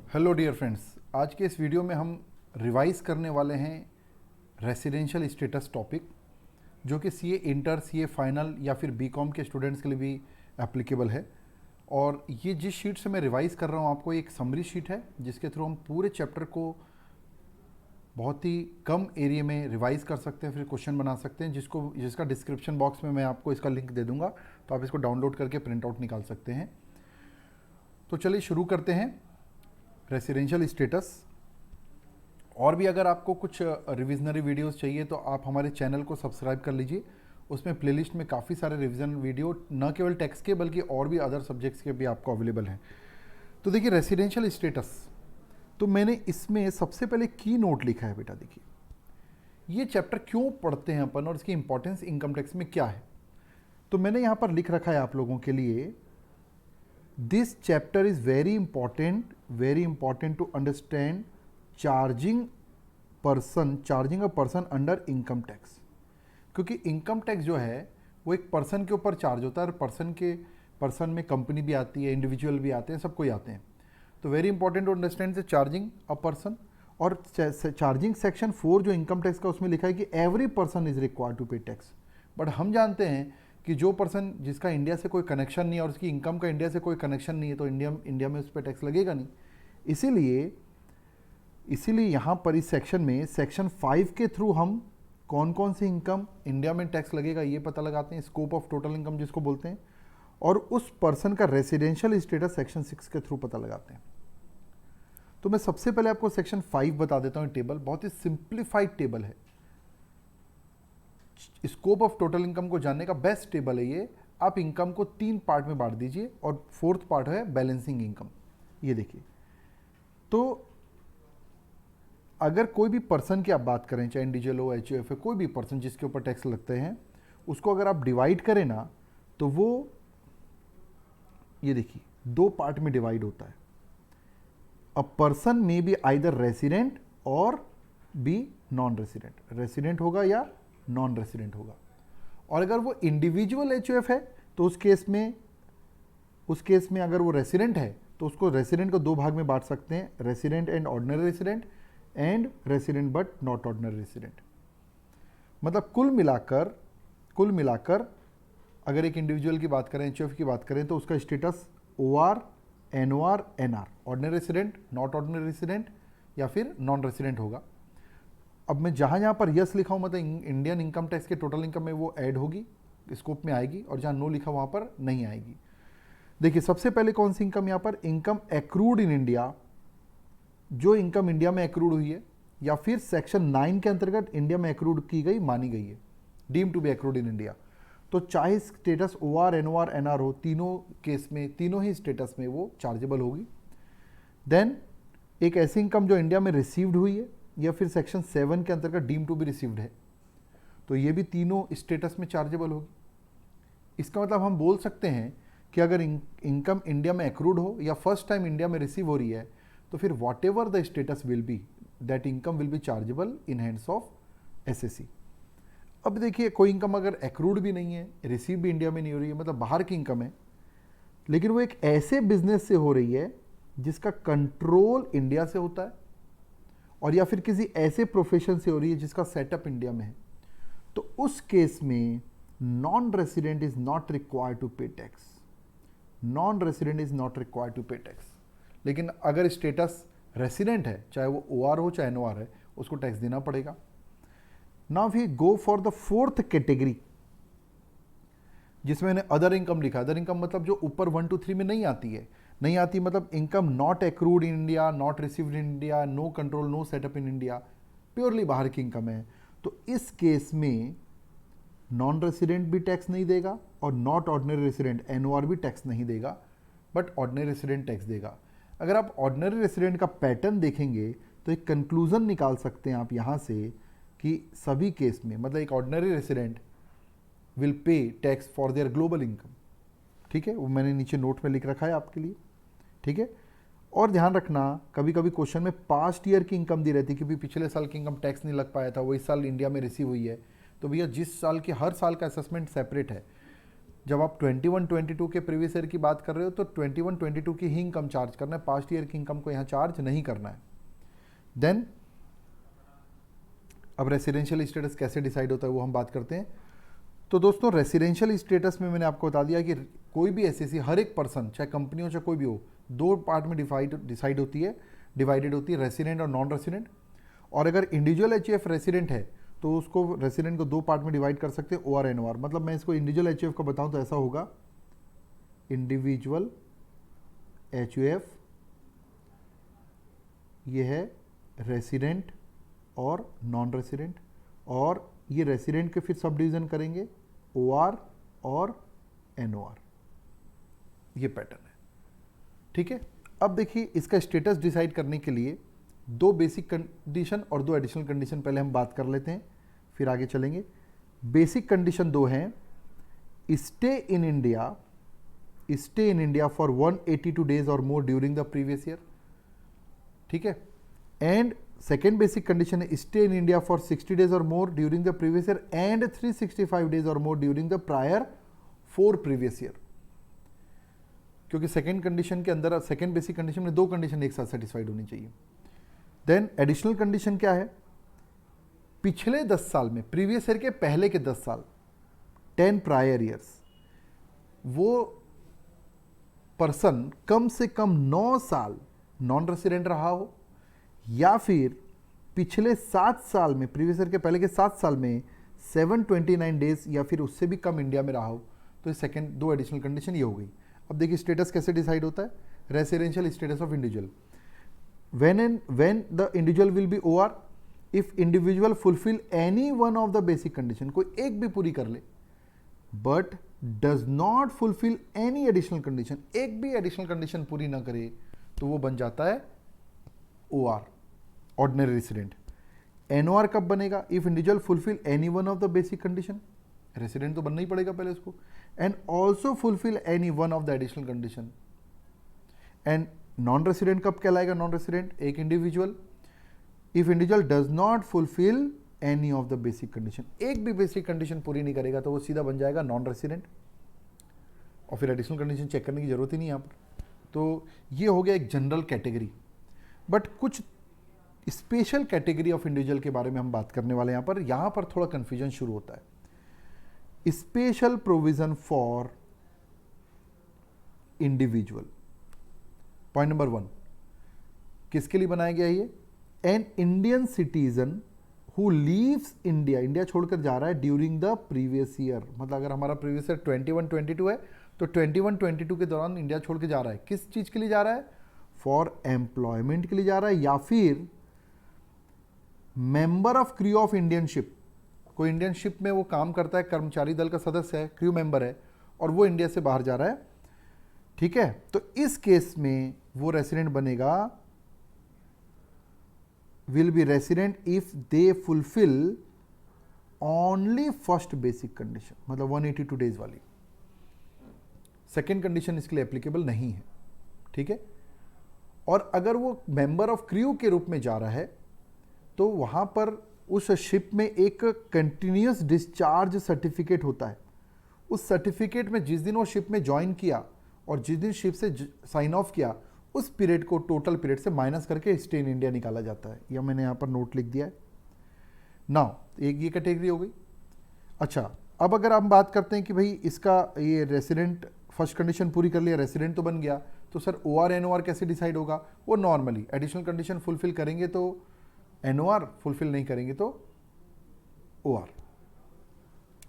Hello dear friends, आज के इस वीडियो में हम रिवाइज करने वाले हैं रेसिडेंशियल स्टेटस टॉपिक, जो कि सीए इंटर, सीए फाइनल या फिर बीकॉम के स्टूडेंट्स के लिए भी एप्लीकेबल है। और ये जिस शीट से मैं रिवाइज कर रहा हूँ आपको, एक समरी शीट है जिसके थ्रू हम पूरे चैप्टर को बहुत ही कम एरिया में रिवाइज कर सकते हैं, फिर क्वेश्चन बना सकते हैं, जिसका डिस्क्रिप्शन बॉक्स में मैं आपको इसका लिंक दे दूंगा, तो आप इसको डाउनलोड करके प्रिंट आउट निकाल सकते हैं। तो चलिए शुरू करते हैं रेसिडेंशियल स्टेटस। और भी अगर आपको कुछ रिविजनरी वीडियोस चाहिए तो आप हमारे चैनल को सब्सक्राइब कर लीजिए। उसमें प्लेलिस्ट में काफ़ी सारे रिवीजन वीडियो न केवल टेक्स्ट के बल्कि और भी अदर सब्जेक्ट्स के भी आपको अवेलेबल हैं। तो देखिए रेसिडेंशियल स्टेटस, तो मैंने इसमें सबसे पहले की नोट लिखा है। बेटा देखिए, ये चैप्टर क्यों पढ़ते हैं अपन और इसकी इंपॉर्टेंस इनकम टैक्स में क्या है। तो मैंने यहाँ पर लिख रखा है आप लोगों के लिए, this chapter is very important to understand charging a person under income tax. क्योंकि इनकम टैक्स जो है वो एक पर्सन के ऊपर चार्ज होता है, और पर्सन में कंपनी भी आती है, इंडिविजुअल भी आते हैं, सब कोई आते हैं। तो very important to understand the charging a person. और चार्जिंग सेक्शन 4 जो इनकम टैक्स का, उसमें लिखा है कि every person is required to pay tax. But हम जानते हैं कि जो पर्सन जिसका इंडिया से कोई कनेक्शन नहीं है और उसकी इनकम का इंडिया से कोई कनेक्शन नहीं है, तो इंडिया में उस पर टैक्स लगेगा नहीं। इसीलिए यहाँ पर इस सेक्शन में सेक्शन 5 के थ्रू हम कौन कौन सी इनकम इंडिया में टैक्स लगेगा ये पता लगाते हैं, स्कोप ऑफ टोटल इनकम जिसको बोलते हैं, और उस पर्सन का रेसिडेंशियल स्टेटस सेक्शन 6 के थ्रू पता लगाते हैं। तो मैं सबसे पहले आपको सेक्शन 5 बता देता हूँ। टेबल बहुत ही सिंप्लीफाइड टेबल है, स्कोप ऑफ टोटल इनकम को जानने का बेस्ट टेबल है ये। आप इनकम को 3 पार्ट में बांट दीजिए और 4th पार्ट है बैलेंसिंग इनकम। ये देखिए, तो अगर कोई भी पर्सन की आप बात करें, चाहे इंडिविजुअल हो, एचयूएफ है, कोई भी पर्सन जिसके ऊपर टैक्स लगते हैं, उसको अगर आप डिवाइड करें ना, तो वो ये देखिए 2 पार्ट में डिवाइड होता है। A person may be either resident और बी नॉन रेसिडेंट, रेसिडेंट होगा या नॉन रेसिडेंट होगा। और अगर वो इंडिविजुअल एचयूएफ है तो उस केस में अगर वो रेसिडेंट है तो उसको रेसिडेंट को 2 भाग में बांट सकते हैं, resident and ordinary resident, and resident but not ordinary resident. मतलब कुल मिलाकर अगर एक इंडिविजुअल की बात करें, एचयूएफ की बात करें, तो उसका status OR, NOR, NR, ordinary resident, not ordinary resident या फिर नॉन रेसिडेंट होगा। अब मैं जहाँ पर यस लिखा हूँ, मतलब इंडियन इनकम टैक्स के टोटल इनकम में वो ऐड होगी, स्कोप में आएगी, और जहाँ नो लिखा वहाँ पर नहीं आएगी। देखिए सबसे पहले कौन सी इनकम, यहाँ पर इनकम एक्रूड इन इंडिया, जो इनकम इंडिया में एक्रूड हुई है या फिर सेक्शन 9 के अंतर्गत इंडिया में एक्रूड की गई, मानी गई है, deem to be accrued in India. तो चाहे स्टेटस ओआर, एनओआर, एनआर हो, तीनों केस में, तीनों ही स्टेटस में वो चार्जेबल होगी। देन एक ऐसी इनकम जो इंडिया में रिसीव्ड हुई है या फिर सेक्शन 7 के अंतर्गत डीम टू बी रिसीव्ड है, तो ये भी तीनों स्टेटस में चार्जेबल होगी। इसका मतलब हम बोल सकते हैं कि अगर इनकम इंडिया में एक्रूड हो या फर्स्ट टाइम इंडिया में रिसीव हो रही है, तो फिर what ever the status will be, that income will be chargeable in hands of SSC. अब देखिए, कोई इनकम अगर एक्रूड भी नहीं है, रिसीव भी इंडिया में नहीं हो रही है, मतलब बाहर की इनकम है, लेकिन वो एक ऐसे बिजनेस से हो रही है जिसका कंट्रोल इंडिया से होता है, और या फिर किसी ऐसे प्रोफेशन से हो रही है जिसका सेटअप इंडिया में है, तो उस केस में non resident is not required to pay tax. Non resident is not required to pay tax. लेकिन अगर स्टेटस रेसिडेंट है, चाहे वो ओआर हो चाहे एनओआर है, उसको टैक्स देना पड़ेगा। Now we go for the 4th category, जिसमें मैंने अदर इनकम लिखा। अदर इनकम मतलब जो ऊपर 1 to 3 में नहीं आती है, नहीं आती मतलब income not accrued in India, not received in India, no control, no setup in India, purely बाहर की इनकम है। तो इस केस में नॉन रेसिडेंट भी टैक्स नहीं देगा और नॉट ऑर्डिनरी रेसिडेंट, एनओआर, भी टैक्स नहीं देगा, बट ऑर्डिनरी रेसिडेंट टैक्स देगा। अगर आप ऑर्डिनरी रेसिडेंट का पैटर्न देखेंगे तो एक कंक्लूजन निकाल सकते हैं आप यहाँ से कि सभी केस में, मतलब एक ordinary resident will pay tax for their global income. ठीक है, वो मैंने नीचे नोट में लिख रखा है आपके लिए। ठीक है, और ध्यान रखना, कभी कभी क्वेश्चन में पास्ट ईयर की इनकम दी रहती है, क्योंकि पिछले साल की इनकम टैक्स नहीं लग पाया था, वो इस साल इंडिया में रिसीव हुई है। तो भैया जिस साल की, हर साल का असेसमेंट सेपरेट है। जब आप 21-22 के प्रीवियस ईयर की बात कर रहे हो तो 21-22 की ही इनकम चार्ज करना है, पास्ट ईयर की इनकम को यहाँ चार्ज नहीं करना है। देन अब रेसिडेंशियल स्टेटस कैसे डिसाइड होता है वो हम बात करते हैं। तो दोस्तों रेसिडेंशियल स्टेटस में मैंने आपको बता दिया कि कोई भी एसएससी, हर एक पर्सन, चाहे कंपनी हो चाहे कोई भी हो, दो पार्ट में डिवाइडेड होती है, रेसिडेंट और नॉन रेसिडेंट। और अगर इंडिविजुअल एचयूएफ रेसिडेंट है तो उसको रेसिडेंट को दो पार्ट में डिवाइड कर सकते हैं, ओआर एनओआर। मतलब मैं इसको इंडिविजुअल एचयूएफ का बताऊं तो ऐसा होगा, इंडिविजुअल एचयूएफ ये है रेसिडेंट और नॉन रेसिडेंट, और ये रेसिडेंट के फिर सब डिवीजन करेंगे ओआर और एनओआर, ये पैटर्न है। ठीक है, अब देखिए इसका स्टेटस डिसाइड करने के लिए दो बेसिक कंडीशन और दो एडिशनल कंडीशन पहले हम बात कर लेते हैं, फिर आगे चलेंगे। बेसिक कंडीशन दो हैं, stay in India for 182 days और more during the previous year. ठीक है, एंड सेकेंड बेसिक कंडीशन है stay in India for 60 days और more during the previous year and 365 days और more during the prior 4 previous year. क्योंकि second condition के अंदर, second basic condition में दो कंडीशन एक साथ सेटिस्फाइड होनी चाहिए। देन एडिशनल कंडीशन क्या है, पिछले 10 साल में, प्रीवियस ईयर के पहले के 10 साल, 10 प्रायर ईयर्स, वो पर्सन कम से कम 9 साल नॉन रेसिडेंट रहा हो, या फिर पिछले 7 साल में, प्रीवियस ईयर के पहले के 7 साल में 729 डेज या फिर उससे भी कम इंडिया में रहा हो। तो सेकेंड दो एडिशनल कंडीशन ये हो गई। अब देखिए स्टेटस कैसे डिसाइड होता है, residential status of individual. when the individual will be OR if individual fulfill any one of the basic condition, कोई एक भी पूरी कर ले, but does not fulfill any additional condition, एक भी एडिशनल कंडीशन पूरी ना करे, तो वो बन जाता है OR, ऑर्डिनरी रेसिडेंट। NOR कब बनेगा, if individual fulfil any one of the basic condition, resident तो बनना ही पड़ेगा पहले उसको, and also fulfil any one of the additional condition. And non resident कब कहलाएगा, नॉन रेसिडेंट एक individual, if individual does not fulfil any of the basic condition, एक भी बेसिक कंडीशन पूरी नहीं करेगा तो वो सीधा बन जाएगा नॉन रेसिडेंट, और फिर एडिशनल कंडीशन चेक करने की जरूरत ही नहीं यहाँ पर। तो ये हो गया एक जनरल कैटेगरी, बट कुछ स्पेशल कैटेगरी ऑफ इंडिविजुअल के बारे में हम बात करने वाले हैं यहाँ पर थोड़ा कंफ्यूजन शुरू होता है। Special provision for individual, point number 1 किसके लिए बनाया गया ये, an Indian citizen who leaves India, India छोड़कर जा रहा है ड्यूरिंग द प्रीवियस ईयर। मतलब अगर हमारा प्रीवियस ईयर 21-22 है तो 21-22 के दौरान इंडिया छोड़ के जा रहा है, किस चीज के लिए जा रहा है, फॉर एम्प्लॉयमेंट के लिए जा रहा है, या फिर member of crew of Indian ship, कोई इंडियन शिप में वो काम करता है, कर्मचारी दल का सदस्य है, क्रू मेंबर है, और वो इंडिया से बाहर जा रहा है। ठीक है, तो इस केस में वो रेसिडेंट बनेगा, will be resident if they fulfil only first basic condition, मतलब 182 डेज वाली। सेकेंड कंडीशन इसके लिए एप्लीकेबल नहीं है। ठीक है, और अगर वो मेंबर ऑफ क्रू के रूप में जा रहा है तो वहां पर उस शिप में एक कंटिन्यूअस डिस्चार्ज सर्टिफिकेट होता है। उस सर्टिफिकेट में जिस दिन वो शिप में ज्वाइन किया और जिस दिन शिप से साइन ऑफ किया, उस पीरियड को टोटल पीरियड से माइनस करके स्टे इन इंडिया निकाला जाता है। यह मैंने यहाँ पर नोट लिख दिया है। नाउ एक ये कैटेगरी हो गई। अच्छा, अब अगर हम बात करते हैं कि भाई इसका ये रेसिडेंट फर्स्ट कंडीशन पूरी कर लिया, रेसिडेंट तो बन गया, तो सर OR NOR कैसे डिसाइड होगा, वो नॉर्मली एडिशनल कंडीशन फुलफिल करेंगे तो NOR, फुलफिल नहीं करेंगे तो OR।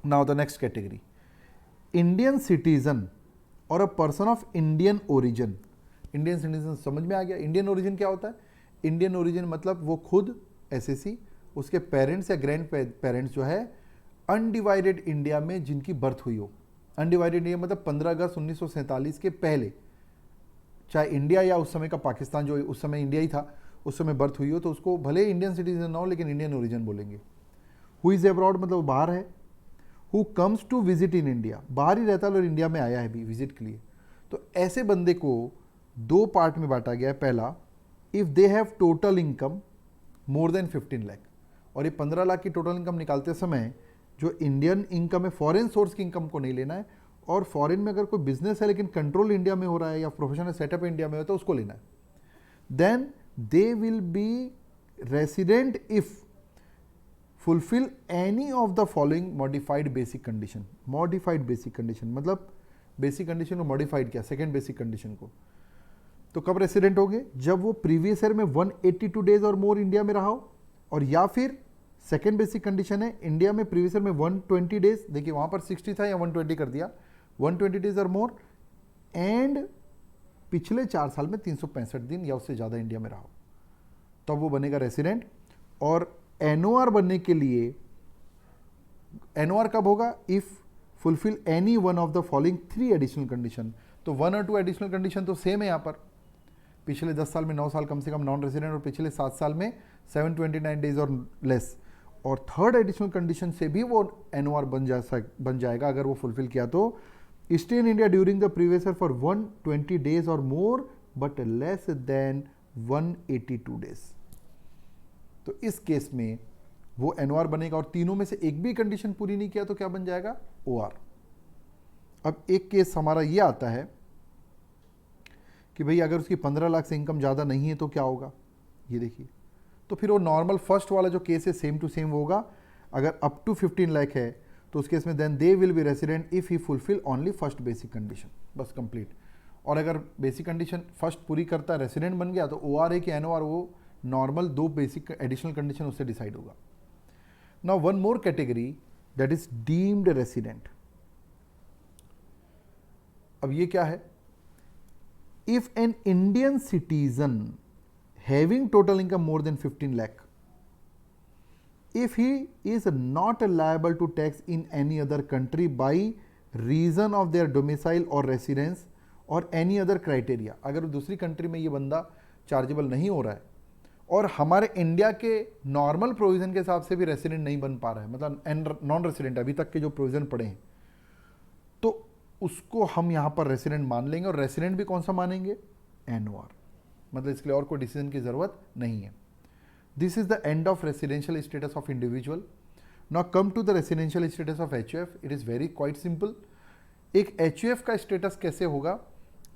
Now the next category, Indian citizen और a person of Indian origin. Indian citizen समझ में आ गया। इंडियन ओरिजिन क्या होता है, इंडियन ओरिजिन मतलब वो खुद SSC, उसके पेरेंट्स या ग्रैंड पेरेंट्स जो है अनडिवाइडेड इंडिया में जिनकी बर्थ हुई हो। अनडिवाइडेड इंडिया मतलब 15 अगस्त 1947 के पहले, चाहे इंडिया या उस समय का पाकिस्तान, जो उस समय इंडिया ही था, उस समय बर्थ हुई हो, तो उसको भले इंडियन सिटीजन ना हो लेकिन इंडियन ओरिजिन बोलेंगे। हु इज अब्रॉड मतलब बाहर है। Who comes to visit in India, बाहर ही रहता है और इंडिया में आया है भी विजिट के लिए। तो ऐसे बंदे को दो पार्ट में बांटा गया है। पहला, if they have total income more than 15 lakh, और ये 15 लाख की टोटल इनकम निकालते समय जो इंडियन इनकम है, फॉरेन सोर्स की इनकम को नहीं लेना है, और फॉरेन में अगर कोई बिजनेस है लेकिन कंट्रोल इंडिया में हो रहा है या प्रोफेशनल सेटअप इंडिया में हो तो उसको लेना है. Then they will be resident if fulfil any of the following modified basic condition. Modified basic condition मतलब बेसिक कंडीशन को मॉडिफाइड किया, सेकेंड बेसिक कंडीशन को. तो कब रेसिडेंट होंगे? जब वो प्रीवियस ईयर में 182 डेज और मोर इंडिया में रहा हो, और या फिर सेकेंड बेसिक कंडीशन है इंडिया में प्रीवियस ईयर में 120 डेज, देखिए वहां पर 60 था या 120 कर दिया, 120 डेज और मोर, एंड पिछले 4 साल में 365 दिन या उससे ज़्यादा इंडिया में रहा हो, तब वो बनेगा रेसिडेंट. और एनओआर बनने के लिए एनओआर कब होगा? If fulfil any one of the following 3 additional condition. तो 1 और 2 एडिशनल कंडीशन तो सेम है यहाँ पर. पिछले 10 साल में 9 साल कम से कम नॉन रेसिडेंट और पिछले 7 साल में 729 डेज और लेस. और थर्ड एडिशनल कंडीशन से भी वो एनओआर बन जाएगा अगर वो फुलफिल किया तो. Stay in India during the previous year for 120 days और more but less than 182 days. तो इस केस में वो एनओआर बनेगा. और तीनों में से एक भी कंडीशन पूरी नहीं किया तो क्या बन जाएगा? ओआर. अब एक केस हमारा ये आता है कि भाई अगर उसकी 15 लाख से इनकम ज़्यादा नहीं है तो क्या होगा? ये देखिए, तो फिर वो नॉर्मल फर्स्ट वाला जो केस है सेम टू सेम होगा. अगर अप टू 15 लाख है तो उस केस में then they will be resident if he fulfil only first basic condition. बस कंप्लीट. और अगर बेसिक कंडीशन फर्स्ट पूरी करता है, रेसिडेंट बन गया, तो ओआर है कि एनओआर, वो नॉर्मल 2 बेसिक एडिशनल कंडीशन उससे डिसाइड होगा. Now one more category that is deemed resident. अब ये क्या है? If an Indian citizen having total income more than 15 lakh, if he is not liable to tax in any other country by reason of their domicile or residence or any other criteria. अगर दूसरी country में ये बंदा chargeable नहीं हो रहा है और हमारे इंडिया के नॉर्मल प्रोविजन के हिसाब से भी रेसिडेंट नहीं बन पा रहा है, मतलब नॉन रेसिडेंट अभी तक के जो प्रोविजन पड़े हैं, तो उसको हम यहाँ पर रेसिडेंट मान लेंगे. और रेसिडेंट भी कौन सा मानेंगे? एनओआर. मतलब इसके लिए और कोई डिसीजन की जरूरत नहीं है. This is the end of residential status of individual. Now come to the residential status of HUF. It is very quite simple. एक HUF का स्टेटस कैसे होगा?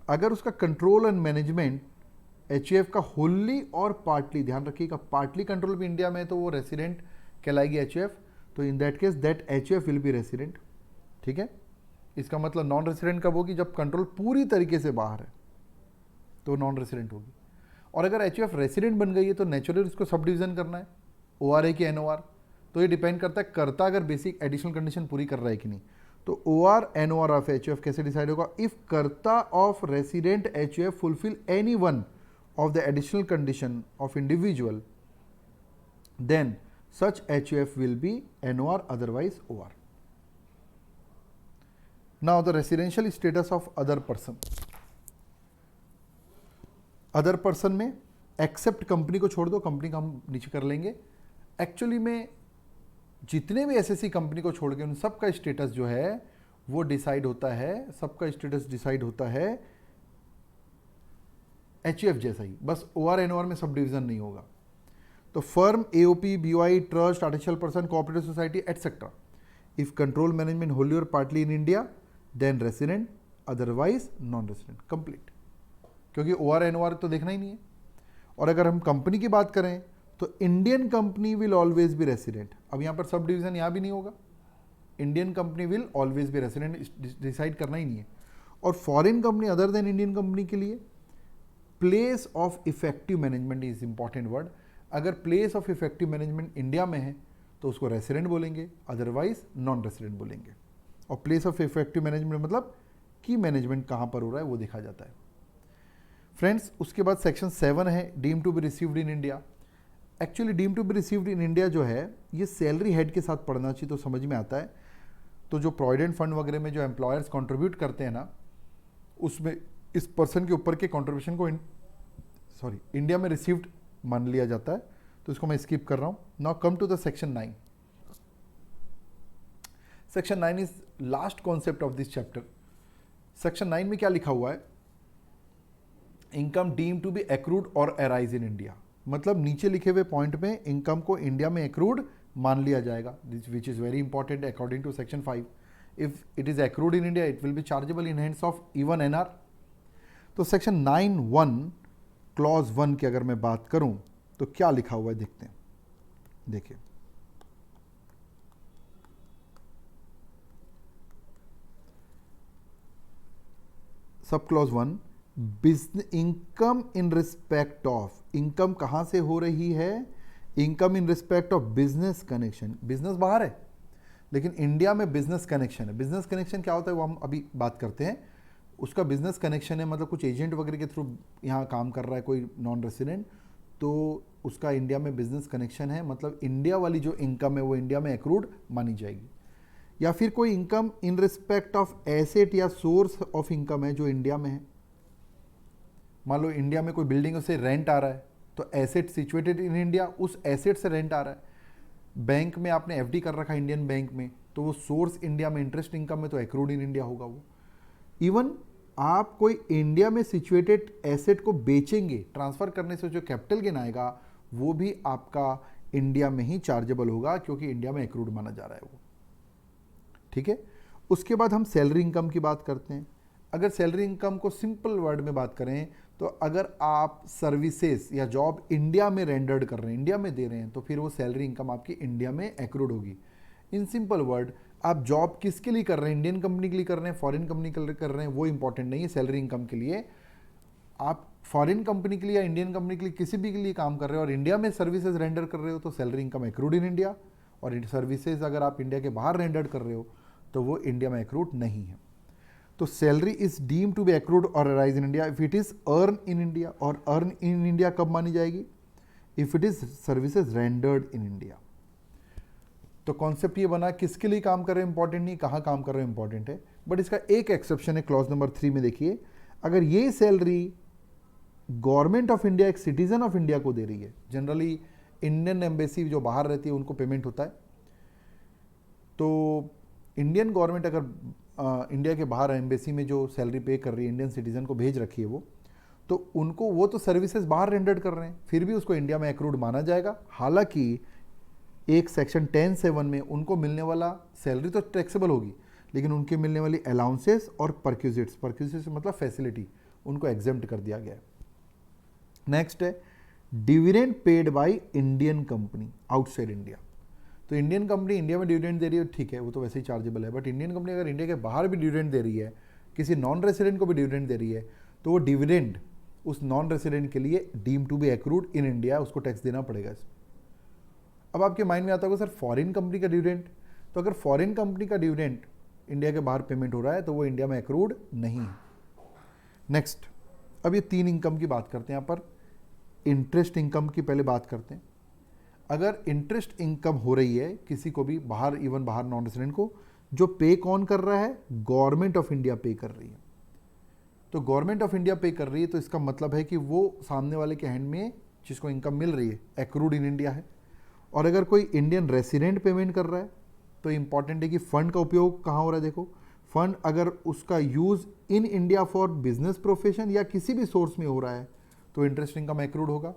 अगर उसका कंट्रोल एंड मैनेजमेंट HUF का होली और पार्टली, ध्यान रखिएगा, पार्टली कंट्रोल भी इंडिया में है तो वो रेसिडेंट कहलाएगी HUF. तो in that case that HUF will be resident. ठीक है, इसका मतलब नॉन रेसिडेंट कब होगी? जब कंट्रोल पूरी तरीके से बाहर है तो नॉन रेसिडेंट होगी. और अगर HUF रेसिडेंट बन गई है तो नेचुरली उसको सब डिवीजन करना है, OR है कि NOR. तो ये डिपेंड करता है कर्ता अगर बेसिक एडिशनल कंडीशन पूरी कर रहा है कि नहीं. तो OR NOR ऑफ HUF कैसे डिसाइड होगा? If karta of resident HUF fulfil any one of the additional condition of individual, then such HUF will be NOR, otherwise OR. Now the residential status of other person. Other person में except company को छोड़ दो, company का हम नीचे कर लेंगे. Actually में जितने भी एसएससी कंपनी को छोड़ के उन सबका स्टेटस जो है वो डिसाइड होता है, सबका स्टेटस डिसाइड होता है HUF जैसा ही, बस OR NOR में सब डिवीजन नहीं होगा. तो firm, AOP, BOI, trust, artificial person, cooperative society etcetera, if control management wholly और partly in India, then resident, otherwise non resident. Complete. क्योंकि OR NOR तो देखना ही नहीं है. और अगर हम कंपनी की बात करें तो Indian company will always be resident. अब यहाँ पर सब डिवीजन यहाँ भी नहीं होगा, Indian company will always be resident, decide करना ही नहीं है. और foreign company other than Indian company के लिए place of effective management is important word. अगर place of effective management India में है तो उसको रेसिडेंट बोलेंगे, अदरवाइज नॉन रेसिडेंट बोलेंगे. और प्लेस ऑफ इफेक्टिव मैनेजमेंट मतलब की मैनेजमेंट कहाँ पर हो रहा है वो देखा जाता है. फ्रेंड्स, उसके बाद सेक्शन 7 है deem to be received in India. Actually deem to be received in India जो है ये सैलरी हेड के साथ पढ़ना चाहिए तो समझ में आता है. तो जो प्रोविडेंट फंड वगैरह में जो एम्प्लॉयर्स कंट्रीब्यूट करते हैं ना, उसमें इस पर्सन के ऊपर के कंट्रीब्यूशन को इंडिया में रिसीव्ड मान लिया जाता है. तो इसको मैं स्किप कर रहा हूँ. Now come to the section 9. Section 9 is last concept of this chapter. Section 9 में क्या लिखा हुआ है? Income deem to be accrued और अराइज इन इंडिया. मतलब नीचे लिखे हुए पॉइंट में इनकम को इंडिया में एक्रूड मान लिया जाएगा, which is very important according to section 5. If it is accrued in India it will be chargeable in hands of even NR. तो सेक्शन 9(1) क्लॉज 1 की अगर मैं बात करूं तो क्या लिखा हुआ है देखते हैं। देखिए, sub clause 1, business income in respect of, income कहां से हो रही है, income in respect of business connection. Business बाहर है लेकिन इंडिया में बिजनेस कनेक्शन है। बिजनेस कनेक्शन क्या होता है वो हम अभी बात करते हैं। उसका बिजनेस कनेक्शन है मतलब कुछ एजेंट वगैरह के थ्रू यहाँ काम कर रहा है कोई नॉन रेसिडेंट, तो उसका इंडिया में बिजनेस कनेक्शन है, मतलब इंडिया वाली जो इनकम है वो इंडिया में एक्रूड मानी जाएगी। या फिर कोई income in respect of asset या सोर्स ऑफ इनकम है जो इंडिया में है। मान लो इंडिया में कोई बिल्डिंग से रेंट आ रहा है तो एसेट सिचुएटेड इन इंडिया, उस एसेट से रेंट आ रहा है। बैंक में आपने एफडी कर रखा है इंडियन बैंक में, तो वो सोर्स इंडिया में इंटरेस्ट इनकम में, तो एक्रूड इन इंडिया होगा वो। इवन आप कोई इंडिया में सिचुएटेड एसेट को बेचेंगे, ट्रांसफर करने से जो कैपिटल गेन आएगा वो भी आपका इंडिया में ही चार्जेबल होगा क्योंकि इंडिया में एक्रूड माना जा रहा है वो। ठीक है, उसके बाद हम सैलरी इनकम की बात करते हैं। अगर सैलरी इनकम को सिंपल वर्ड में बात करें तो अगर आप सर्विसेज या जॉब इंडिया में रेंडर्ड कर रहे हैं, इंडिया में दे रहे हैं, तो फिर वो सैलरी इनकम आपकी इंडिया में एक्रूड होगी। इन सिंपल वर्ड, आप जॉब किसके लिए कर रहे हैं, इंडियन कंपनी के लिए कर रहे हैं, फॉरेन कंपनी के लिए कर रहे हैं, वो इंपॉर्टेंट नहीं है सैलरी इनकम के लिए। आप फॉरेन कंपनी के लिए या इंडियन कंपनी के लिए किसी भी के लिए काम कर रहे हो और इंडिया में सर्विसेज रेंडर कर रहे हो तो salary income accrued in India. और सर्विसेज अगर आप इंडिया के बाहर रेंडर कर रहे हो तो वो इंडिया में एक्रूड नहीं है। तो salary is deem to be accrued और arise in India if it is earn in India. और अर्न इन इंडिया कब मानी जाएगी, if it is services rendered in India. तो कॉन्सेप्ट ये बना किसके लिए काम कर रहे हैं इंपॉर्टेंट नहीं, कहाँ काम कर रहे हैं इंपॉर्टेंट है। बट इसका एक एक्सेप्शन है क्लॉज नंबर 3 में। देखिए, अगर ये सैलरी गवर्नमेंट ऑफ इंडिया एक सिटीजन ऑफ इंडिया को दे रही है, जनरली इंडियन एम्बेसी जो बाहर रहती है उनको पेमेंट होता है, तो इंडियन गवर्नमेंट अगर इंडिया के बाहर एम्बेसी में जो सैलरी पे कर रही है, इंडियन सिटीजन को भेज रखी है वो, तो उनको वो तो सर्विसेज बाहर रेंडर्ड कर रहे हैं, फिर भी उसको इंडिया में एक्रूड माना जाएगा। हालांकि एक सेक्शन 10(7) में उनको मिलने वाला सैलरी तो टैक्सेबल होगी लेकिन उनके मिलने वाली अलाउंसेस और परक्यूजिट्स, परक्यूजिट्स मतलब फैसिलिटी, उनको एग्जेम्प्ट कर दिया गया है। नेक्स्ट है dividend paid by Indian company outside India. तो इंडियन कंपनी इंडिया में डिविडेंड दे रही है, ठीक है, वो तो वैसे ही चार्जेबल है। बट इंडियन कंपनी अगर इंडिया के बाहर भी डिविडेंड दे रही है, किसी नॉन रेसिडेंट को भी डिविडेंड दे रही है, तो वो डिविडेंड उस नॉन रेसिडेंट के लिए deem to be accrued in India, उसको टैक्स देना पड़ेगा इसमें। अब आपके माइंड में आता होगा सर फॉरेन कंपनी का डिविडेंड, तो अगर फॉरेन कंपनी का डिविडेंड इंडिया के बाहर पेमेंट हो रहा है तो वो इंडिया में एक्रूड नहीं है। नेक्स्ट, अब ये 3 इनकम की बात करते हैं। यहाँ पर इंटरेस्ट इनकम की पहले बात करते हैं। अगर इंटरेस्ट इनकम हो रही है किसी को भी बाहर, इवन बाहर नॉन रेसिडेंट को, जो पे कौन कर रहा है, गवर्नमेंट ऑफ इंडिया पे कर रही है। तो गवर्नमेंट ऑफ इंडिया पे कर रही है तो इसका मतलब है कि वो सामने वाले के हैंड में जिसको इनकम मिल रही है एक्रूड इन इंडिया है। और अगर कोई इंडियन रेसिडेंट पेमेंट कर रहा है तो इंपॉर्टेंट है कि फंड का उपयोग कहाँ हो रहा है। देखो, फंड अगर उसका use in India for business profession या किसी भी सोर्स में हो रहा है तो इंटरेस्ट इनकम एक्रूड होगा।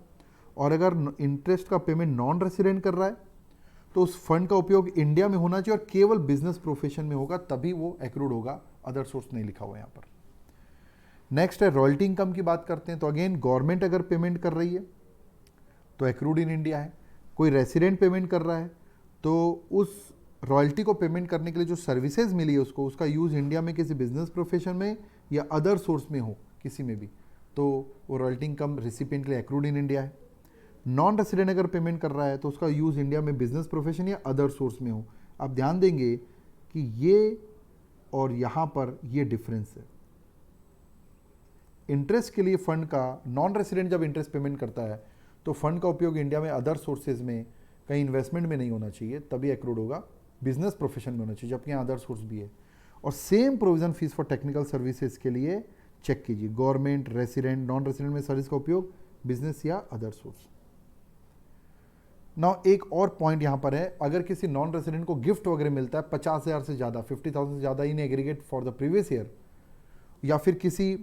और अगर इंटरेस्ट का पेमेंट नॉन रेसिडेंट कर रहा है तो उस फंड का उपयोग इंडिया में होना चाहिए और केवल बिजनेस प्रोफेशन में होगा, तभी वो एक्रूड होगा, अदर सोर्स नहीं लिखा हुआ है यहाँ पर। नेक्स्ट है रॉयल्टी इनकम की बात करते हैं। तो अगेन गवर्नमेंट अगर पेमेंट कर रही है तो एक्रूड इन इंडिया है। कोई रेसिडेंट पेमेंट कर रहा है तो उस रॉयल्टी को पेमेंट करने के लिए जो सर्विसेज मिली है उसको, उसका यूज़ इंडिया में किसी बिजनेस प्रोफेशन में या अदर सोर्स में हो किसी में भी, तो वो रॉयल्टी इनकम रिसिपिएंट के लिए एक्रूड इन इंडिया है। नॉन रेसिडेंट अगर पेमेंट कर रहा है तो उसका यूज़ इंडिया में बिजनेस प्रोफेशन या अदर सोर्स में हो। आप ध्यान देंगे कि ये और यहाँ पर ये डिफरेंस है। इंटरेस्ट के लिए फंड का, नॉन रेसिडेंट जब इंटरेस्ट पेमेंट करता है तो फंड का उपयोग इंडिया में अदर सोर्सेज में, कहीं इन्वेस्टमेंट में नहीं होना चाहिए, तभी एक्रूड होगा, बिजनेस प्रोफेशन में होना चाहिए, जबकि यहाँ अदर सोर्स भी है। और same provision fees for technical services के लिए चेक कीजिए, गवर्नमेंट, रेसिडेंट, नॉन रेसिडेंट में सर्विस का उपयोग बिजनेस या अदर सोर्स। नाउ एक और पॉइंट यहाँ पर है, अगर किसी नॉन रेसिडेंट को गिफ्ट वगैरह मिलता है 50,000 से ज़्यादा, 50,000 से ज़्यादा in aggregate for the previous year, या फिर किसी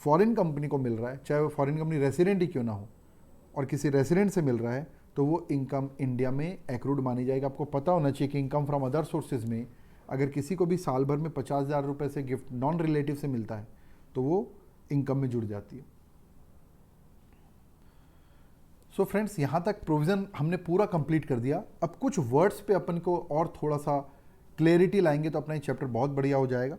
फॉरेन कंपनी को मिल रहा है, चाहे वो फॉरेन कंपनी रेसिडेंट ही क्यों ना हो, और किसी रेसिडेंट से मिल रहा है, तो वो इनकम इंडिया में एक्रूड मानी जाएगी। आपको पता होना चाहिए कि इनकम फ्रॉम अदर सोर्सेज में अगर किसी को भी साल भर में 50,000 रुपये से गिफ्ट नॉन रिलेटिव से मिलता है तो वो इनकम में जुड़ जाती है। सो फ्रेंड्स, यहाँ तक प्रोविज़न हमने पूरा कंप्लीट कर दिया। अब कुछ वर्ड्स पे अपन को और थोड़ा सा क्लैरिटी लाएंगे तो अपना ये चैप्टर बहुत बढ़िया हो जाएगा।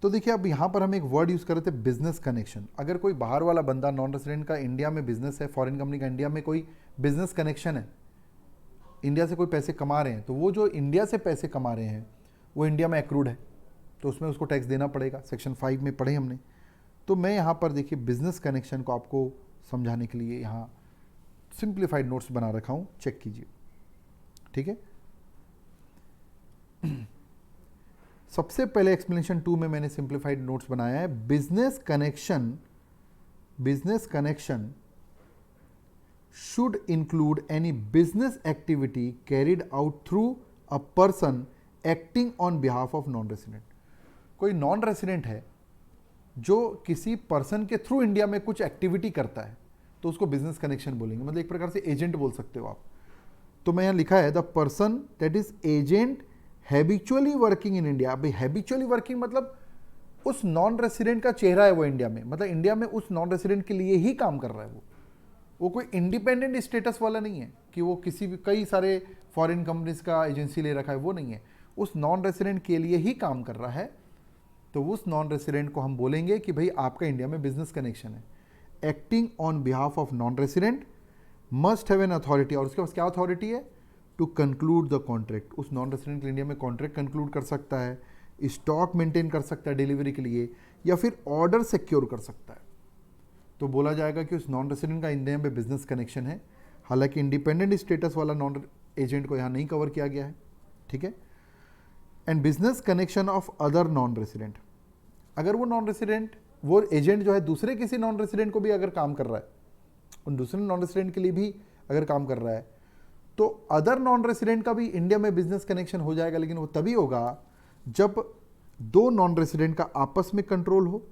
तो देखिए, अब यहाँ पर हम एक वर्ड यूज़ कर रहे थे, बिजनेस कनेक्शन। अगर कोई बाहर वाला बंदा, नॉन रेसिडेंट का इंडिया में बिजनेस है, फॉरेन कंपनी का इंडिया में कोई बिजनेस कनेक्शन है, इंडिया से कोई पैसे कमा रहे हैं, तो वो जो इंडिया से पैसे कमा रहे हैं वो इंडिया में एक्रूड है, तो उसमें उसको टैक्स देना पड़ेगा। सेक्शन 5 में पढ़े हमने। तो मैं यहाँ पर देखिए बिजनेस कनेक्शन को आपको समझाने के लिए यहाँ सिंप्लीफाइड नोट्स बना रखा हूँ, चेक कीजिए, ठीक है। सबसे पहले एक्सप्लेनेशन 2 में मैंने सिंप्लीफाइड नोट्स बनाया है, business connection should include any business activity carried out through a person acting on behalf of non-resident। कोई नॉन रेसिडेंट है जो किसी पर्सन के थ्रू इंडिया में कुछ एक्टिविटी करता है तो उसको बिजनेस कनेक्शन बोलेंगे, मतलब एक प्रकार से एजेंट बोल सकते हो आप। तो मैं यहाँ लिखा है the person that is agent habitually working in India. भाई हैबिचुअली वर्किंग मतलब उस नॉन रेसिडेंट का चेहरा है वो इंडिया में, मतलब इंडिया में उस नॉन रेसिडेंट के लिए ही काम कर रहा है वो कोई इंडिपेंडेंट स्टेटस वाला नहीं है कि वो किसी भी कई सारे फॉरेन कंपनीज का एजेंसी ले रखा है, वो नहीं है, उस नॉन रेसिडेंट के लिए ही काम कर रहा है। तो उस नॉन रेसिडेंट को हम बोलेंगे कि भाई आपका इंडिया में बिजनेस कनेक्शन है। Acting on behalf of non resident must have an authority, और उसके पास क्या अथॉरिटी है, टू कंक्लूड द कॉन्ट्रैक्ट। उस नॉन रेसिडेंट के इंडिया में कॉन्ट्रैक्ट कंक्लूड कर सकता है, स्टॉक मेंटेन कर सकता है डिलीवरी के लिए, या फिर ऑर्डर सिक्योर कर सकता है। तो बोला जाएगा कि उस नॉन रेसिडेंट का इंडिया में बिजनेस कनेक्शन है। हालांकि इंडिपेंडेंट स्टेटस वाला नॉन एजेंट को यहाँ नहीं कवर किया गया है, ठीक है। And business connection of other non resident, अगर वो नॉन रेसिडेंट, वो एजेंट जो है दूसरे किसी नॉन रेसिडेंट को भी अगर काम कर रहा है, उन दूसरे नॉन रेसिडेंट के लिए भी अगर काम कर रहा है, तो अदर नॉन रेसिडेंट का भी इंडिया में बिजनेस कनेक्शन हो जाएगा। लेकिन वो तभी होगा जब दो नॉन रेसिडेंट का आपस में कंट्रोल हो,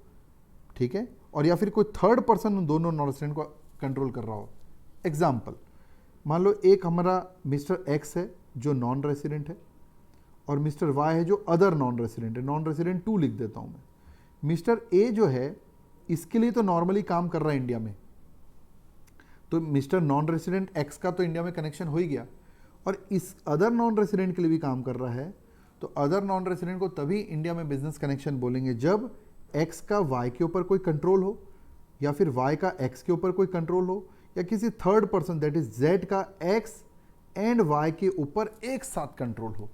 ठीक है, और या फिर कोई थर्ड पर्सन उन दोनों नॉन रेसिडेंट को कंट्रोल कर रहा हो। एग्जाम्पल, मान लो एक हमारा मिस्टर एक्स है जो नॉन रेसिडेंट है, और मिस्टर वाई है जो अदर नॉन रेसिडेंट है। नॉन रेसिडेंट 2 लिख देता हूं मैं। मिस्टर ए जो है इसके लिए तो नॉर्मली काम कर रहा है इंडिया में, तो मिस्टर नॉन रेसिडेंट एक्स का तो इंडिया में कनेक्शन हो ही गया, और इस अदर नॉन रेसिडेंट के लिए भी काम कर रहा है। तो अदर नॉन रेसिडेंट को तभी इंडिया में बिजनेस कनेक्शन बोलेंगे जब एक्स का वाई के ऊपर कोई कंट्रोल हो, या फिर वाई का एक्स के ऊपर कोई कंट्रोल हो, या किसी third person that is Z का एक्स एंड वाई के ऊपर एक साथ कंट्रोल हो।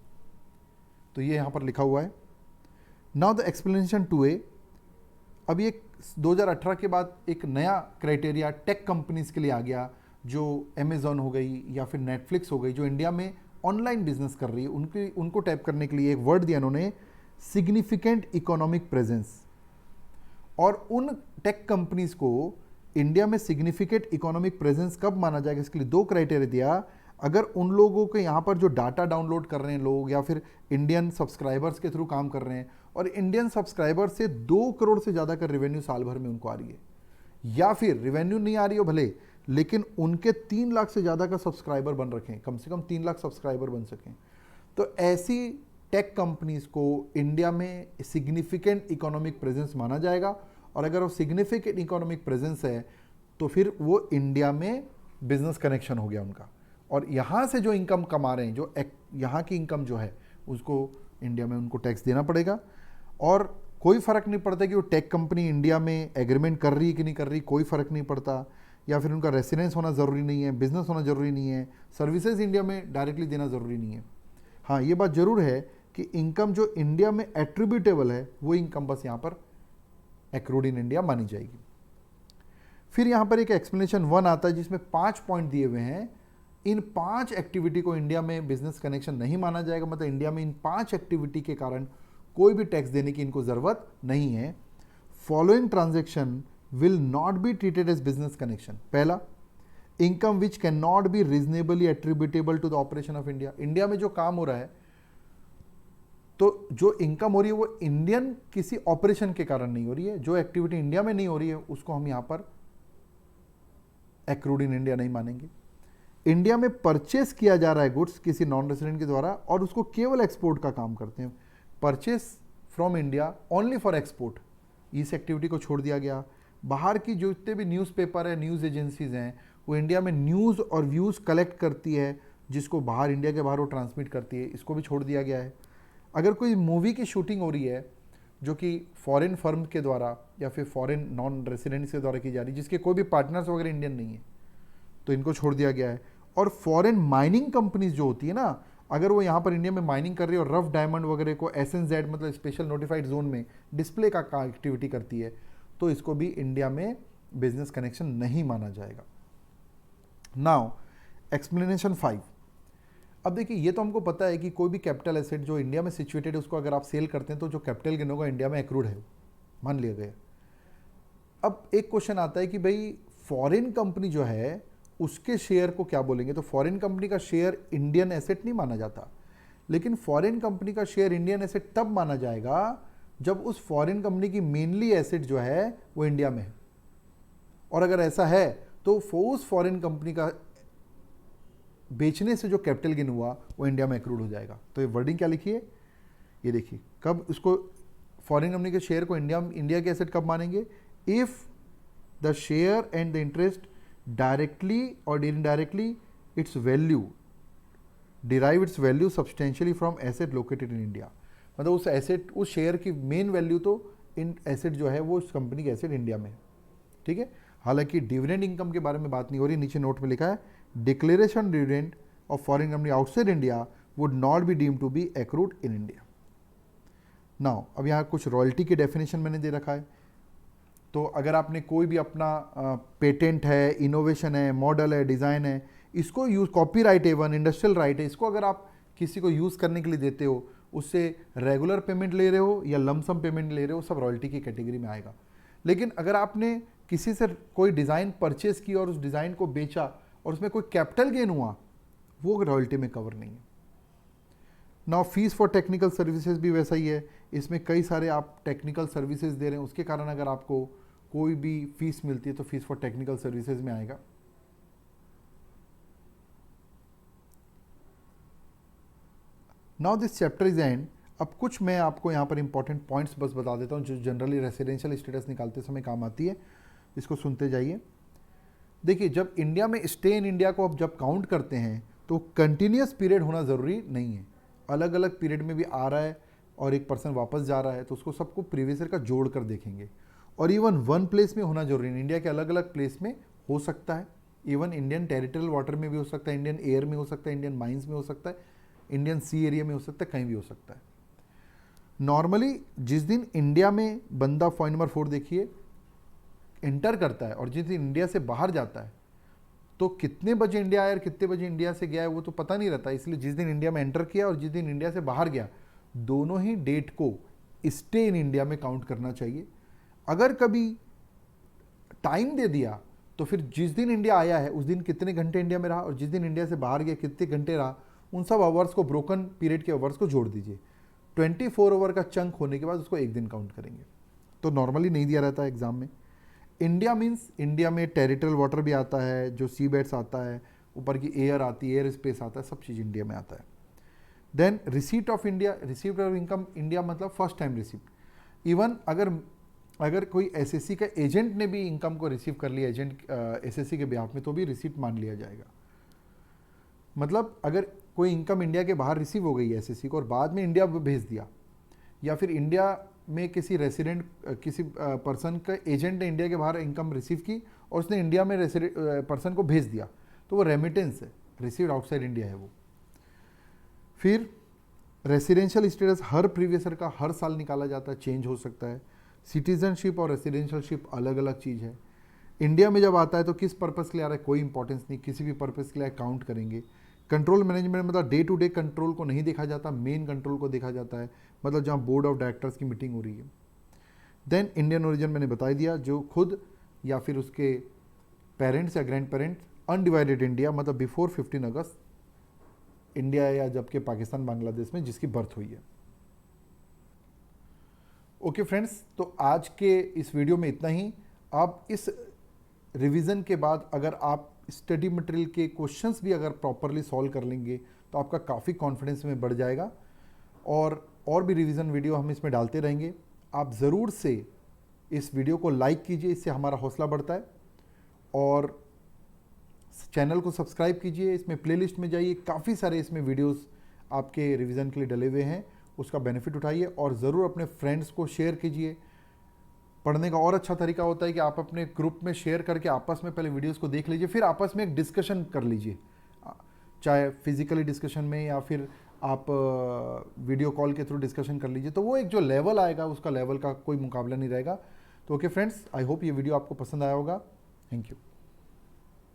तो ये यहां पर लिखा हुआ है। Now the explanation 2A। अब ये 2018 के बाद एक नया क्राइटेरिया टेक कंपनीज के लिए आ गया, जो अमेजॉन हो गई या फिर नेटफ्लिक्स हो गई, जो इंडिया में ऑनलाइन बिजनेस कर रही है, उनको टैप करने के लिए एक वर्ड दिया उन्होंने, सिग्निफिकेंट इकोनॉमिक प्रेजेंस। और उन टेक कंपनीज को इंडिया में सिग्निफिकेंट इकोनॉमिक प्रेजेंस कब माना जाएगा, इसके लिए 2 क्राइटेरिया दिया। अगर उन लोगों के यहाँ पर जो डाटा डाउनलोड कर रहे हैं लोग, या फिर इंडियन सब्सक्राइबर्स के थ्रू काम कर रहे हैं, और इंडियन सब्सक्राइबर से 2 करोड़ से ज़्यादा का रेवेन्यू साल भर में उनको आ रही है, या फिर रेवेन्यू नहीं आ रही हो भले, लेकिन उनके 3 लाख से ज़्यादा का सब्सक्राइबर बन रखें, कम से कम 3 लाख सब्सक्राइबर बन सकें, तो ऐसी टेक कंपनीज को इंडिया में सिग्निफिकेंट इकोनॉमिक प्रेजेंस माना जाएगा। और अगर वो सिग्निफिकेंट इकोनॉमिक प्रेजेंस है तो फिर वो इंडिया में बिजनेस कनेक्शन हो गया उनका, और यहाँ से जो इनकम कमा रहे हैं, जो यहाँ की इनकम जो है उसको इंडिया में उनको टैक्स देना पड़ेगा। और कोई फ़र्क नहीं पड़ता कि वो टेक कंपनी इंडिया में एग्रीमेंट कर रही है कि नहीं कर रही, कोई फ़र्क नहीं पड़ता, या फिर उनका रेसिडेंस होना ज़रूरी नहीं है, बिजनेस होना ज़रूरी नहीं है, सर्विसेज इंडिया में डायरेक्टली देना ज़रूरी नहीं है। हाँ, ये बात ज़रूर है कि इनकम जो इंडिया में एट्रीब्यूटेबल है वो इनकम बस यहाँ पर एक्रूड इन इंडिया मानी जाएगी। फिर यहाँ पर एक एक्सप्लेनेशन 1 आता है जिसमें 5 पॉइंट दिए हुए हैं। इन 5 एक्टिविटी को इंडिया में बिजनेस कनेक्शन नहीं माना जाएगा, मतलब इंडिया में इन 5 एक्टिविटी के कारण कोई भी टैक्स देने की इनको ज़रूरत नहीं है। Following transaction will not be treated as business connection. पहला, income which can not be reasonably attributable to the operation of India. India में जो काम हो रहा है, तो जो इनकम हो रही है वो इंडियन किसी ऑपरेशन के कारण नहीं हो रही है, जो एक्टिविटी इंडिया में नहीं हो रही है उसको हम यहाँ पर एक्रूड इन इंडिया नहीं मानेंगे। इंडिया में परचेस किया जा रहा है गुड्स किसी नॉन रेसिडेंट के द्वारा और उसको केवल एक्सपोर्ट का काम करते हैं, purchase from India only for export, इस एक्टिविटी को छोड़ दिया गया। बाहर की जो जितने भी न्यूज़पेपर है, न्यूज़ एजेंसीज हैं, वो इंडिया में न्यूज़ और व्यूज़ कलेक्ट करती है, जिसको बाहर इंडिया के बाहर वो ट्रांसमिट करती है, इसको भी छोड़ दिया गया है। अगर कोई मूवी की शूटिंग हो रही है जो कि फॉरेन फर्म के द्वारा या फिर फॉरेन नॉन रेसिडेंट्स के द्वारा की जा रही है, जिसके कोई भी पार्टनर्स वगैरह इंडियन नहीं है, तो इनको छोड़ दिया गया है। और फॉरेन माइनिंग कंपनीज जो होती है ना, अगर वो यहाँ पर इंडिया में माइनिंग कर रही है और रफ डायमंड वगैरह को SNZ मतलब स्पेशल नोटिफाइड जोन में डिस्प्ले का एक्टिविटी करती है, तो इसको भी इंडिया में बिजनेस कनेक्शन नहीं माना जाएगा। Now explanation 5। अब देखिए, ये तो हमको पता है कि कोई भी कैपिटल एसेट जो इंडिया में सिचुएटेड है उसको अगर आप सेल करते हैं तो जो कैपिटल गेन होगा इंडिया में एक्रूड है, मान लिया गया। अब एक क्वेश्चन आता है कि भाई फॉरेन कंपनी जो है उसके शेयर को क्या बोलेंगे। तो फॉरेन कंपनी का शेयर इंडियन एसेट नहीं माना जाता, लेकिन फॉरेन कंपनी का शेयर इंडियन एसेट तब माना जाएगा जब उस फॉरेन कंपनी की मेनली एसेट जो है वो इंडिया में है। और अगर ऐसा है तो उस फॉरेन कंपनी का बेचने से जो कैपिटल गेन हुआ वो इंडिया में एक्रूड हो जाएगा। तो ये वर्डिंग क्या लिखिए, ये देखिए, कब उसको फॉरेन कंपनी के शेयर को इंडिया के एसेट कब मानेंगे, if the share and the interest directly or indirectly its value derive its value substantially from asset located in India. मतलब उस एसेट, उस शेयर की मेन वैल्यू तो इन एसेट जो है वो उस कंपनी के एसेट इंडिया में है। ठीक है, हालांकि डिविडेंड इनकम के बारे में बात नहीं हो रही, नीचे नोट में लिखा है declaration dividend of foreign company outside India would not be deemed to be accrued in India. Now अब यहाँ कुछ रॉयल्टी की डेफिनेशन मैंने दे रखा है। तो अगर आपने कोई भी अपना पेटेंट है, इनोवेशन है, मॉडल है, डिज़ाइन है, इसको यूज़, कॉपीराइट है, वन इंडस्ट्रियल राइट है, इसको अगर आप किसी को यूज़ करने के लिए देते हो, उससे रेगुलर पेमेंट ले रहे हो या लमसम पेमेंट ले रहे हो, सब रॉयल्टी की कैटेगरी में आएगा। लेकिन अगर आपने किसी से कोई डिज़ाइन परचेस की और उस डिज़ाइन को बेचा और उसमें कोई कैपिटल गेन हुआ, वो रॉयल्टी में कवर नहीं है। Now fees for technical services भी वैसा ही है, इसमें कई सारे आप टेक्निकल सर्विसेज दे रहे हैं, उसके कारण अगर आपको कोई भी फीस मिलती है तो फीस फॉर टेक्निकल सर्विसेज में आएगा। Now this chapter is and. अब कुछ मैं आपको यहाँ पर इंपॉर्टेंट पॉइंट्स बस बता देता हूँ जो जनरली रेसिडेंशियल स्टेटस निकालते समय काम आती है, इसको सुनते जाइए। देखिए, जब इंडिया में स्टे इन इंडिया को अब जब काउंट करते हैं तो कंटिन्यूस पीरियड होना ज़रूरी नहीं है, अलग अलग पीरियड में भी आ रहा है और एक पर्सन वापस जा रहा है तो उसको सबको प्रीवियस ईयर का जोड़ कर देखेंगे। और इवन वन प्लेस में होना जरूरी नहीं, इंडिया के अलग अलग प्लेस में हो सकता है, इवन इंडियन टेरिटोरियल वाटर में भी हो सकता है, इंडियन एयर में हो सकता है, इंडियन माइंस में हो सकता है, इंडियन सी एरिया में हो सकता है, कहीं भी हो सकता है। नॉर्मली जिस दिन इंडिया में बंदा पॉइंट नंबर 4 देखिए एंटर करता है और जिस दिन इंडिया से बाहर जाता है तो कितने बजे इंडिया आया और कितने बजे इंडिया से गया है वो तो पता नहीं रहता। इसलिए जिस दिन इंडिया में एंटर किया और जिस दिन इंडिया से बाहर गया, दोनों ही डेट को स्टे इन इंडिया में काउंट करना चाहिए। अगर कभी टाइम दे दिया तो फिर जिस दिन इंडिया आया है उस दिन कितने घंटे इंडिया में रहा और जिस दिन इंडिया से बाहर गया कितने घंटे रहा, उन सब आवर्स को, ब्रोकन पीरियड के आवर्स को जोड़ दीजिए। 24 आवर का चंक होने के बाद उसको एक दिन काउंट करेंगे। तो नॉर्मली नहीं दिया रहता है एग्जाम में। इंडिया मीन्स इंडिया में टेरिटोरियल वाटर भी आता है, जो सी बेड्स आता है, ऊपर की एयर आती है, एयर स्पेस आता है, सब चीज़ इंडिया में आता है। Then receipt of India, receipt of income India मतलब फर्स्ट टाइम रिसीप्ट। इवन अगर कोई एसएससी का एजेंट ने भी इनकम को रिसीव कर लिया एजेंट एसएससी के बिहाफ में, तो भी रिसीट मान लिया जाएगा। मतलब अगर कोई इनकम इंडिया के बाहर रिसीव हो गई है एसएससी को और बाद में इंडिया भेज दिया, या फिर इंडिया में किसी रेसिडेंट, किसी पर्सन का एजेंट ने इंडिया के बाहर इनकम रिसीव की और उसने इंडिया में पर्सन को भेज दिया, तो वो रेमिटेंस है, रिसीव्ड आउटसाइड इंडिया है वो। फिर रेसिडेंशियल स्टेटस हर प्रीवियस ईयर का हर साल निकाला जाता है, चेंज हो सकता है। सिटीजनशिप और रेसिडेंशियलशिप अलग अलग चीज़ है। इंडिया में जब आता है तो किस पर्पज़ के लिए आ रहा है कोई इंपॉर्टेंस नहीं, किसी भी पर्पज़ के लिए काउंट करेंगे। कंट्रोल मैनेजमेंट मतलब डे टू डे कंट्रोल को नहीं देखा जाता, मेन कंट्रोल को देखा जाता है, मतलब जहाँ बोर्ड ऑफ डायरेक्टर्स की मीटिंग हो रही है। देन इंडियन ओरिजिन मैंने बता दिया, जो खुद या फिर उसके पेरेंट्स या ग्रैंड पेरेंट्स अनडिवाइडेड इंडिया मतलब बिफोर 15 अगस्त इंडिया या जबकि पाकिस्तान बांग्लादेश में जिसकी बर्थ हुई है। ओके फ्रेंड्स, तो आज के इस वीडियो में इतना ही। आप इस रिवीजन के बाद अगर आप स्टडी मटेरियल के क्वेश्चंस भी अगर प्रॉपरली सॉल्व कर लेंगे तो आपका काफ़ी कॉन्फिडेंस में बढ़ जाएगा। और भी रिवीजन वीडियो हम इसमें डालते रहेंगे। आप ज़रूर से इस वीडियो को लाइक कीजिए, इससे हमारा हौसला बढ़ता है। और चैनल को सब्सक्राइब कीजिए, इसमें प्लेलिस्ट में जाइए, काफ़ी सारे इसमें वीडियोस आपके रिवीजन के लिए डले हुए हैं, उसका बेनिफिट उठाइए। और ज़रूर अपने फ्रेंड्स को शेयर कीजिए। पढ़ने का और अच्छा तरीका होता है कि आप अपने ग्रुप में शेयर करके आपस में पहले वीडियोस को देख लीजिए, फिर आपस में एक डिस्कशन कर लीजिए, चाहे फिजिकली डिस्कशन में या फिर आप वीडियो कॉल के थ्रू डिस्कशन कर लीजिए। तो वो एक जो लेवल आएगा उसका लेवल का कोई मुकाबला नहीं रहेगा। तो ओके फ्रेंड्स, आई होप ये वीडियो आपको पसंद आया होगा। Thank you.